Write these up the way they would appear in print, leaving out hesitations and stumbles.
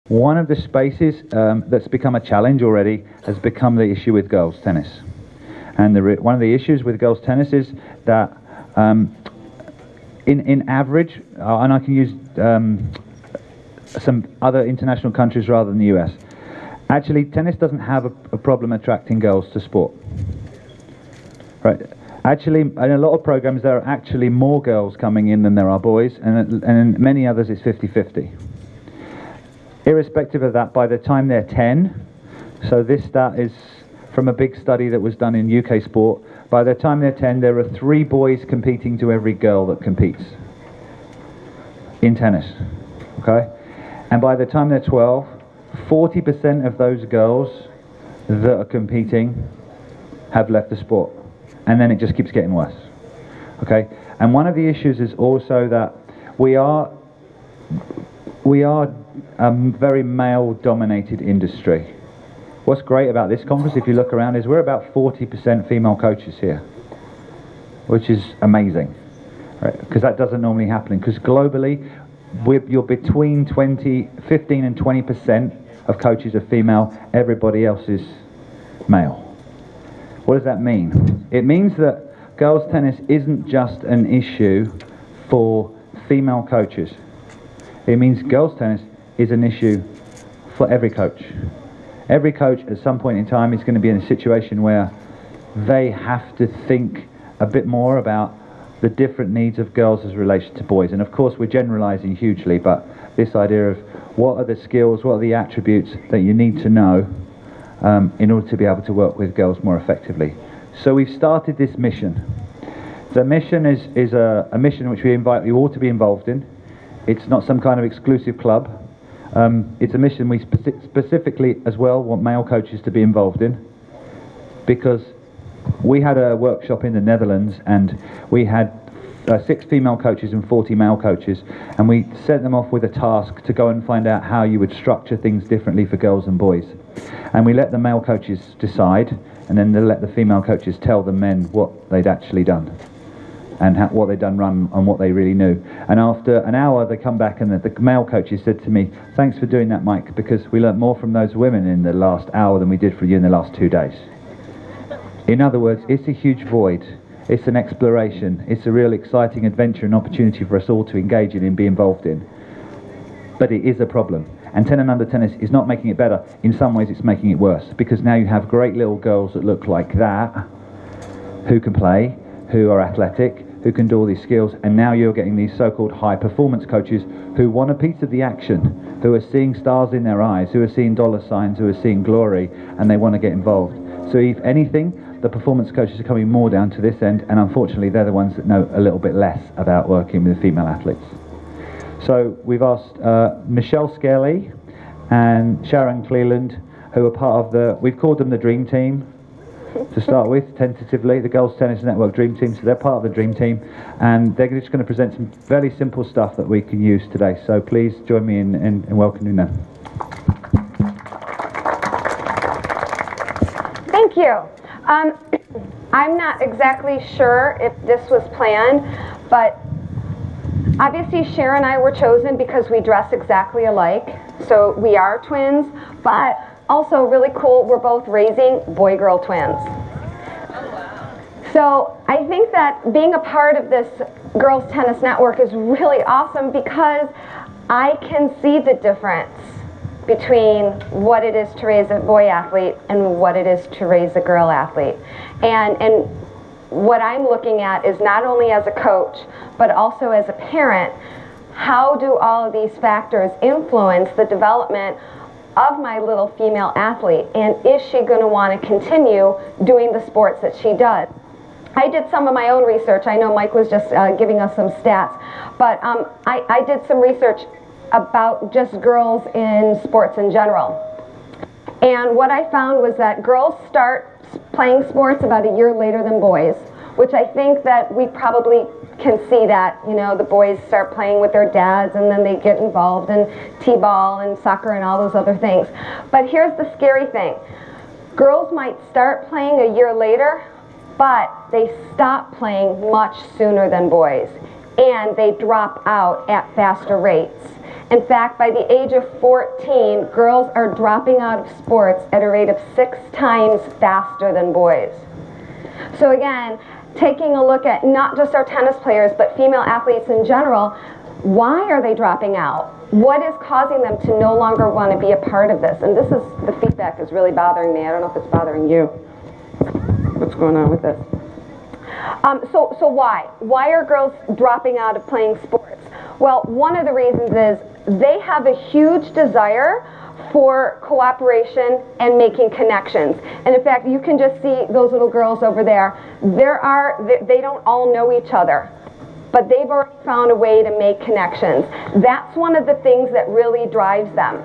One of the spaces that's become a challenge already has become the issue with girls' tennis. And one of the issues with girls' tennis is that in average, and I can use some other international countries rather than the US, actually tennis doesn't have a problem attracting girls to sport. Right? Actually, in a lot of programs there are actually more girls coming in than there are boys, and in many others it's 50-50. Irrespective of that, by the time they're 10, so this stat is from a big study that was done in UK sport, by the time they're 10 there are 3 boys competing to every girl that competes in tennis, okay? And by the time they're 12, 40% of those girls that are competing have left the sport, and then it just keeps getting worse, okay? And one of the issues is also that we are a very male-dominated industry. What's great about this conference, if you look around, is we're about 40% female coaches here, which is amazing, right? Because that doesn't normally happen. Because globally, you're between 15 and 20% of coaches are female. Everybody else is male. What does that mean? It means that girls' tennis isn't just an issue for female coaches. It means girls' tennis is an issue for every coach. Every coach at some point in time is going to be in a situation where they have to think a bit more about the different needs of girls as relation to boys. And of course we're generalizing hugely, but this idea of what are the skills, what are the attributes that you need to know in order to be able to work with girls more effectively. So we've started this mission. The mission is a mission which we invite you all to be involved in. It's not some kind of exclusive club. It's a mission we specifically as well want male coaches to be involved in, because we had a workshop in the Netherlands and we had 6 female coaches and 40 male coaches, and we sent them off with a task to go and find out how you would structure things differently for girls and boys. And we let the male coaches decide, and then they let the female coaches tell the men what they'd actually done and what they'd done wrong and what they really knew. And after an hour they come back and the male coaches said to me, "Thanks for doing that, Mike, because we learnt more from those women in the last hour than we did for you in the last 2 days." In other words, it's a huge void. It's an exploration. It's a real exciting adventure and opportunity for us all to engage in and be involved in. But it is a problem. And 10 and under tennis is not making it better. In some ways it's making it worse, because now you have great little girls that look like that, who can play, who are athletic, who can do all these skills, and now you're getting these so-called high-performance coaches who want a piece of the action, who are seeing stars in their eyes, who are seeing dollar signs, who are seeing glory, and they want to get involved. So if anything, the performance coaches are coming more down to this end, and unfortunately they're the ones that know a little bit less about working with female athletes. So we've asked Michelle Skelly and Sharon Cleland, who are part of we've called them the Dream Team, to start with, tentatively, the Girls Tennis Network Dream Team. So they're part of the Dream Team, and they're just going to present some very simple stuff that we can use today. So please join me in welcoming them. Thank you. I'm not exactly sure if this was planned, but obviously Cher and I were chosen because we dress exactly alike. So we are twins, but also really cool, we're both raising boy-girl twins. So I think that being a part of this Girls Tennis Network is really awesome, because I can see the difference between what it is to raise a boy athlete and what it is to raise a girl athlete. And what I'm looking at is not only as a coach, but also as a parent, how do all of these factors influence the development of my little female athlete, and is she going to want to continue doing the sports that she does? I did some of my own research. I know Mike was just giving us some stats, but I did some research about just girls in sports in general. And what I found was that girls start playing sports about a year later than boys, which I think that we probably can see that, you know, the boys start playing with their dads and then they get involved in t-ball and soccer and all those other things. But here's the scary thing. Girls might start playing a year later, but they stop playing much sooner than boys, and they drop out at faster rates. In fact, by the age of 14, girls are dropping out of sports at a rate of 6 times faster than boys. So again, taking a look at not just our tennis players, but female athletes in general, why are they dropping out? What is causing them to no longer want to be a part of this? And the feedback is really bothering me. I don't know if it's bothering you. What's going on with this? So why? Why are girls dropping out of playing sports? Well, one of the reasons is they have a huge desire for cooperation and making connections. And in fact, you can just see those little girls over there. They don't all know each other, but they've already found a way to make connections. That's one of the things that really drives them.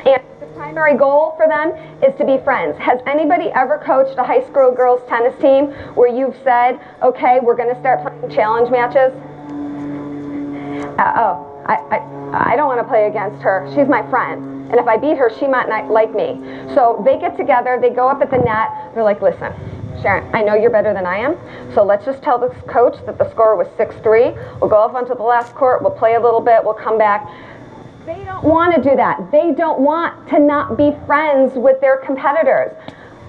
And the primary goal for them is to be friends. Has anybody ever coached a high school girls tennis team where you've said, okay, we're going to start playing challenge matches? I don't want to play against her. She's my friend. And if I beat her, she might not like me. So they get together, they go up at the net, they're like, listen, Sharon, I know you're better than I am, so let's just tell this coach that the score was 6-3. We'll go off onto the last court, we'll play a little bit, we'll come back. They don't want to do that. They don't want to not be friends with their competitors.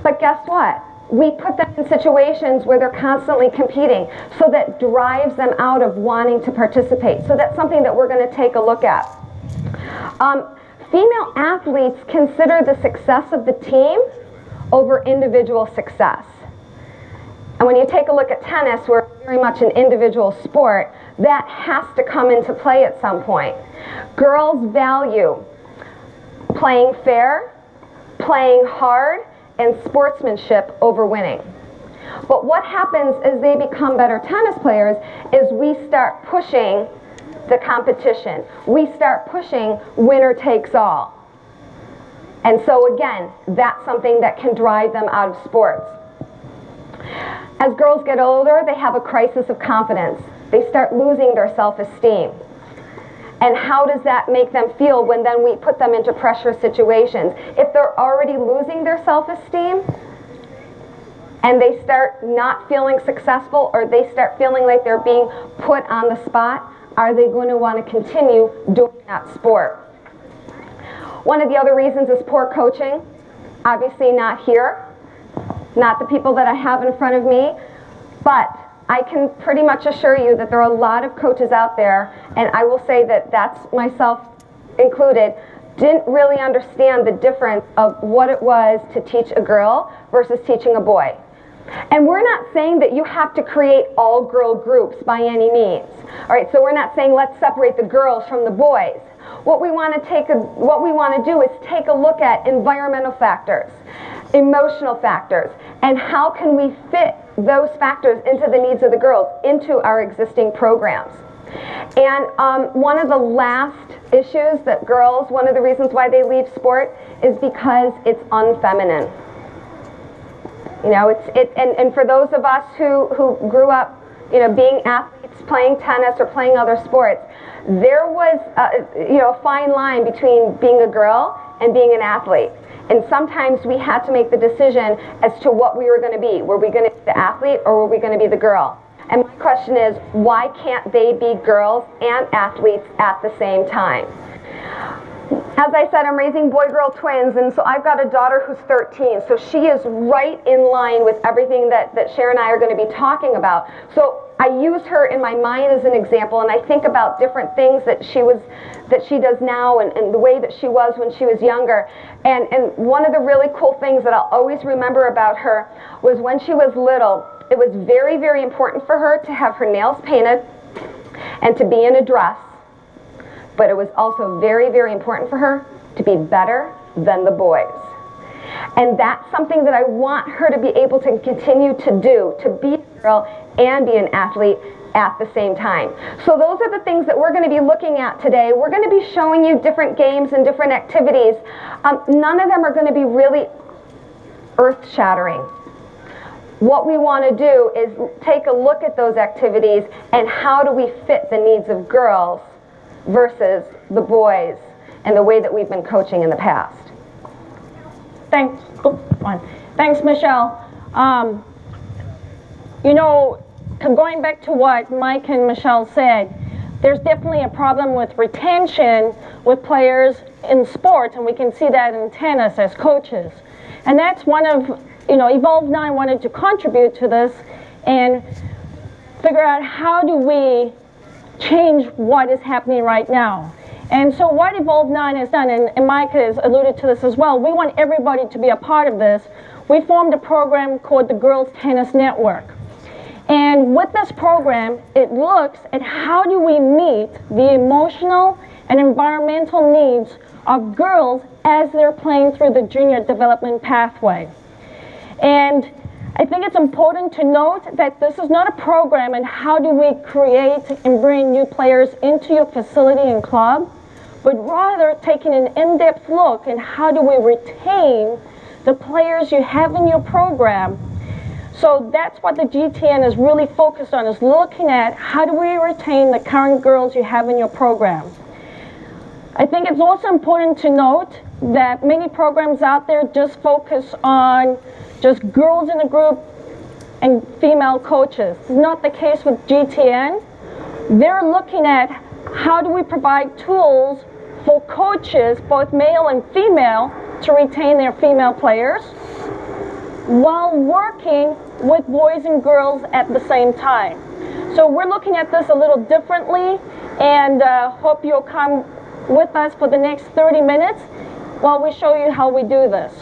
But guess what? We put them in situations where they're constantly competing, so that drives them out of wanting to participate. So that's something that we're going to take a look at. Female athletes consider the success of the team over individual success. And when you take a look at tennis, we're very much an individual sport. That has to come into play at some point. Girls value playing fair, playing hard, and sportsmanship over winning. But what happens as they become better tennis players is we start pushing the competition. We start pushing winner takes all. And so again, that's something that can drive them out of sports. As girls get older, they have a crisis of confidence. They start losing their self-esteem. And how does that make them feel when then we put them into pressure situations? If they're already losing their self-esteem and they start not feeling successful, or they start feeling like they're being put on the spot, are they going to want to continue doing that sport? One of the other reasons is poor coaching. Obviously not here, not the people that I have in front of me, but I can pretty much assure you that there are a lot of coaches out there, and I will say that that's myself included, didn't really understand the difference of what it was to teach a girl versus teaching a boy. And we're not saying that you have to create all girl groups by any means. All right, so we're not saying let's separate the girls from the boys. What we want to do is take a look at environmental factors, emotional factors, and how can we fit those factors into the needs of the girls, into our existing programs. And one of the last issues that girls, one of the reasons why they leave sport is because it's unfeminine. You know, and for those of us who grew up, you know, being athletes, playing tennis or playing other sports, there was a fine line between being a girl and being an athlete. And sometimes we had to make the decision as to what we were going to be. Were we going to be the athlete, or were we going to be the girl? And my question is, why can't they be girls and athletes at the same time? As I said, I'm raising boy-girl twins, and so I've got a daughter who's 13, so she is right in line with everything that Sharon and I are going to be talking about. So I use her in my mind as an example, and I think about different things that she does now and the way that she was when she was younger. And one of the really cool things that I'll always remember about her was when she was little, it was very, very important for her to have her nails painted and to be in a dress. But it was also very, very important for her to be better than the boys. And that's something that I want her to be able to continue to do, to be a girl and be an athlete at the same time. So those are the things that we're going to be looking at today. We're going to be showing you different games and different activities. None of them are going to be really earth-shattering. What we want to do is take a look at those activities and how do we fit the needs of girls versus the boys and the way that we've been coaching in the past. Thanks. Thanks, Michelle. you know, going back to what Mike and Michelle said, there's definitely a problem with retention with players in sports, and we can see that in tennis as coaches. And that's one of, you know, Evolve 9 wanted to contribute to this and figure out how do we change what is happening right now. And so what Evolve 9 has done, and Mike has alluded to this as well, we want everybody to be a part of this. We formed a program called the Girls Tennis Network. And with this program, it looks at how do we meet the emotional and environmental needs of girls as they're playing through the junior development pathway. And I think it's important to note that this is not a program and how do we create and bring new players into your facility and club, but rather taking an in-depth look at how do we retain the players you have in your program. So that's what the GTN is really focused on, is looking at how do we retain the current girls you have in your program. I think it's also important to note that many programs out there just focus on just girls in a group and female coaches. It's not the case with GTN. They're looking at how do we provide tools for coaches, both male and female, to retain their female players while working with boys and girls at the same time. So we're looking at this a little differently, and hope you'll come with us for the next 30 minutes while we show you how we do this.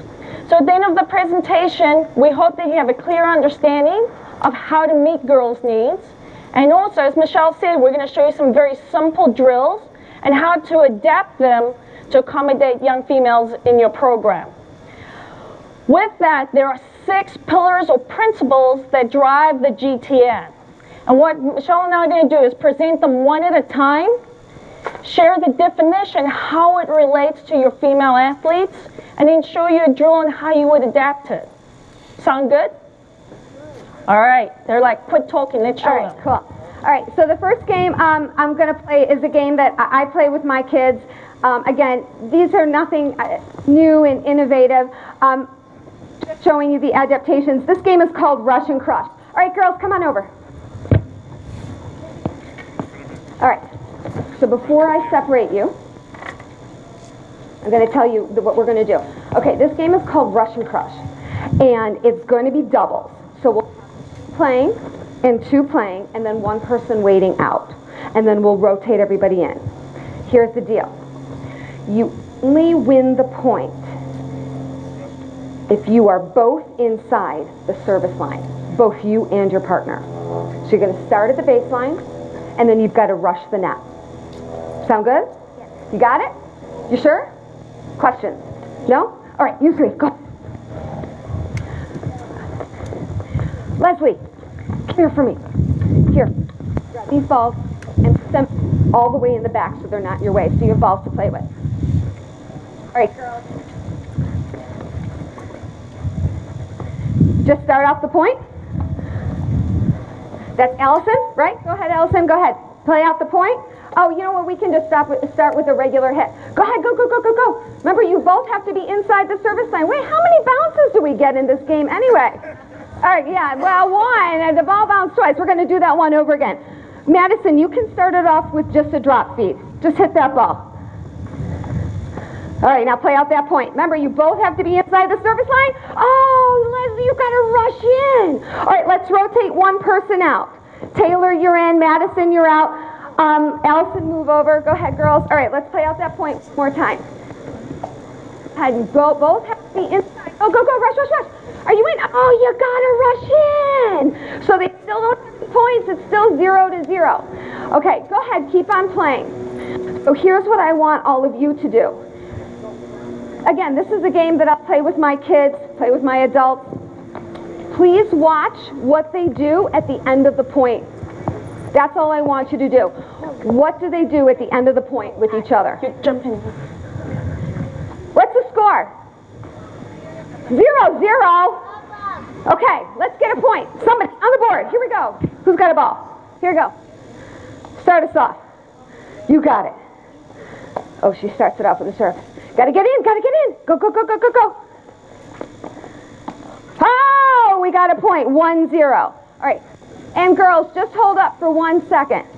So at the end of the presentation, we hope that you have a clear understanding of how to meet girls' needs. And also, as Michelle said, we're going to show you some very simple drills and how to adapt them to accommodate young females in your program. With that, there are 6 pillars or principles that drive the GTN. And what Michelle and I are going to do is present them one at a time, share the definition, how it relates to your female athletes, and then show you a drill on how you would adapt it. Sound good? All right. They're like, quit talking, let's show them. Cool. All right, so the first game I'm going to play is a game that I play with my kids. Again, these are nothing new and innovative. Just showing you the adaptations. This game is called Rush and Crush. All right, girls, come on over. All right, so before I separate you, I'm going to tell you what we're going to do. Okay, this game is called Rush and Crush, and it's going to be doubles. So we'll be playing and 2 playing, and then 1 person waiting out. And then we'll rotate everybody in. Here's the deal. You only win the point if you are both inside the service line, both you and your partner. So you're going to start at the baseline, and then you've got to rush the net. Sound good? Yes. You got it? You sure? Questions? No? All right, you 3, go. Leslie, come here for me. Here, grab these balls and put them all the way in the back so they're not in your way, so you have balls to play with. All right, girls. Just start off the point. That's Allison, right? Go ahead, Allison, go ahead. Play out the point. Oh, you know what, we can just start with a regular hit. Go ahead, go, go, go, go, go. Remember, you both have to be inside the service line. Wait, how many bounces do we get in this game anyway? All right, yeah, well, 1, and the ball bounced twice. We're going to do that one over again. Madison, you can start it off with just a drop feed. Just hit that ball. All right, now play out that point. Remember, you both have to be inside the service line. Oh, Leslie, you've got to rush in. All right, let's rotate 1 person out. Taylor, you're in. Madison, you're out. Allison, move over. Go ahead, girls. All right, let's play out that point one more time. And you both have to be inside. Oh, go, go, rush, rush, rush. Are you in? Oh, you got to rush in. So they still don't have points. It's still 0 to 0. Okay, go ahead. Keep on playing. So here's what I want all of you to do. Again, this is a game that I'll play with my kids, play with my adults. Please watch what they do at the end of the point. That's all I want you to do. What do they do at the end of the point with each other? You're jumping. What's the score? 0, 0. Okay, let's get a point. Somebody on the board. Here we go. Who's got a ball? Here we go. Start us off. You got it. Oh, she starts it off with a serve. Got to get in, got to get in. Go, go, go, go, go, go. Oh, we got a point. 1-0. All right. And girls, just hold up for 1 second.